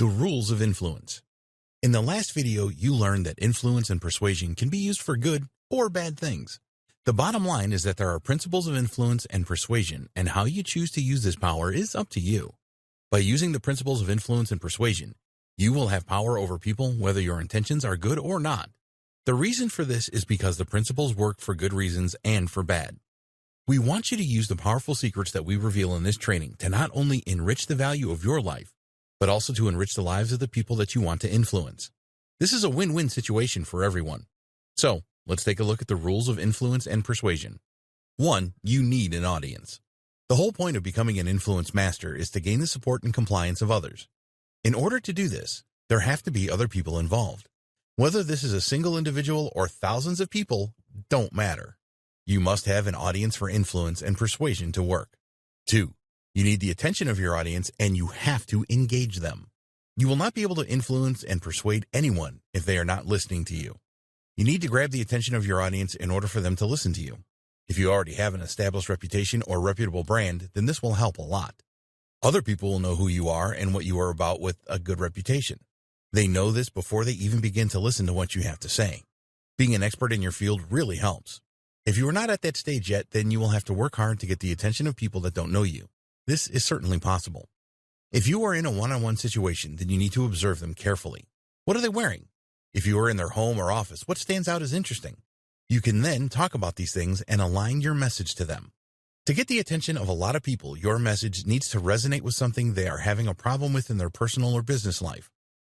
The rules of influence. In the last video, you learned that influence and persuasion can be used for good or bad things. The bottom line is that there are principles of influence and persuasion, and how you choose to use this power is up to you. By using the principles of influence and persuasion, you will have power over people whether your intentions are good or not. The reason for this is because the principles work for good reasons and for bad. We want you to use the powerful secrets that we reveal in this training to not only enrich the value of your life, but also to enrich the lives of the people that you want to influence. This is a win-win situation for everyone. So, let's take a look at the rules of influence and persuasion. 1. You need an audience. The whole point of becoming an influence master is to gain the support and compliance of others. In order to do this, there have to be other people involved. Whether this is a single individual or thousands of people, don't matter. You must have an audience for influence and persuasion to work. 2. You need the attention of your audience, and you have to engage them. You will not be able to influence and persuade anyone if they are not listening to you. You need to grab the attention of your audience in order for them to listen to you. If you already have an established reputation or reputable brand, then this will help a lot. Other people will know who you are and what you are about with a good reputation. They know this before they even begin to listen to what you have to say. Being an expert in your field really helps. If you are not at that stage yet, then you will have to work hard to get the attention of people that don't know you. This is certainly possible. If you are in a one-on-one situation, then you need to observe them carefully. What are they wearing? If you are in their home or office, what stands out as interesting? You can then talk about these things and align your message to them. To get the attention of a lot of people, your message needs to resonate with something they are having a problem with in their personal or business life.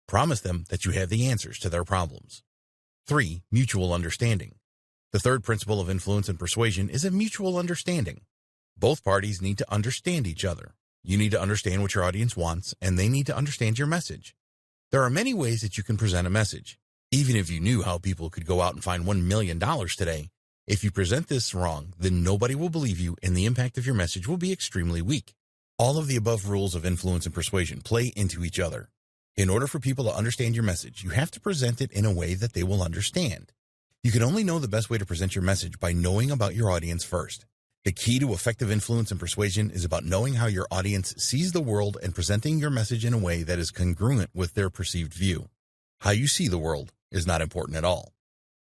Promise them that you have the answers to their problems. 3. Mutual understanding. The third principle of influence and persuasion is a mutual understanding. Both parties need to understand each other. You need to understand what your audience wants, and they need to understand your message. There are many ways that you can present a message. Even if you knew how people could go out and find $1 million today, if you present this wrong, then nobody will believe you, and the impact of your message will be extremely weak. All of the above rules of influence and persuasion play into each other. In order for people to understand your message, you have to present it in a way that they will understand. You can only know the best way to present your message by knowing about your audience first. The key to effective influence and persuasion is about knowing how your audience sees the world and presenting your message in a way that is congruent with their perceived view. How you see the world is not important at all.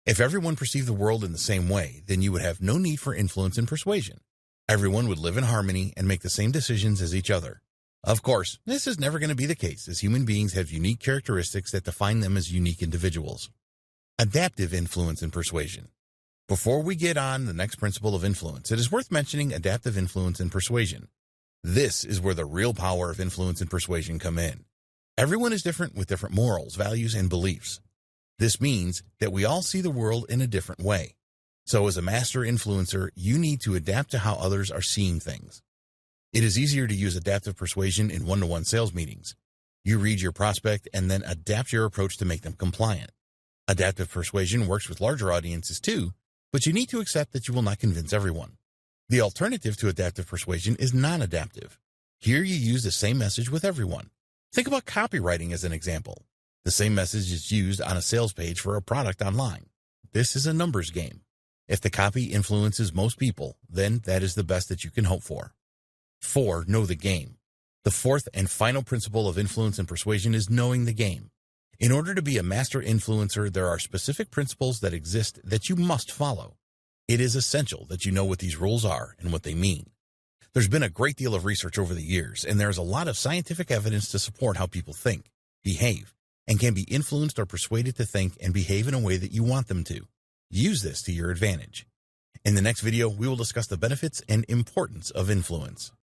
If everyone perceived the world in the same way, then you would have no need for influence and persuasion. Everyone would live in harmony and make the same decisions as each other. Of course, this is never going to be the case, as human beings have unique characteristics that define them as unique individuals. Adaptive influence and persuasion. Before we get on the next principle of influence, it is worth mentioning adaptive influence and persuasion. This is where the real power of influence and persuasion come in. Everyone is different with different morals, values, and beliefs. This means that we all see the world in a different way. So as a master influencer, you need to adapt to how others are seeing things. It is easier to use adaptive persuasion in one-to-one sales meetings. You read your prospect and then adapt your approach to make them compliant. Adaptive persuasion works with larger audiences too, but you need to accept that you will not convince everyone. The alternative to adaptive persuasion is non-adaptive. Here you use the same message with everyone. Think about copywriting as an example. The same message is used on a sales page for a product online. This is a numbers game. If the copy influences most people, then that is the best that you can hope for. 4. Know the game. The fourth and final principle of influence and persuasion is knowing the game. In order to be a master influencer, there are specific principles that exist that you must follow. It is essential that you know what these rules are and what they mean. There's been a great deal of research over the years, and there's a lot of scientific evidence to support how people think, behave, and can be influenced or persuaded to think and behave in a way that you want them to. Use this to your advantage. In the next video, we will discuss the benefits and importance of influence.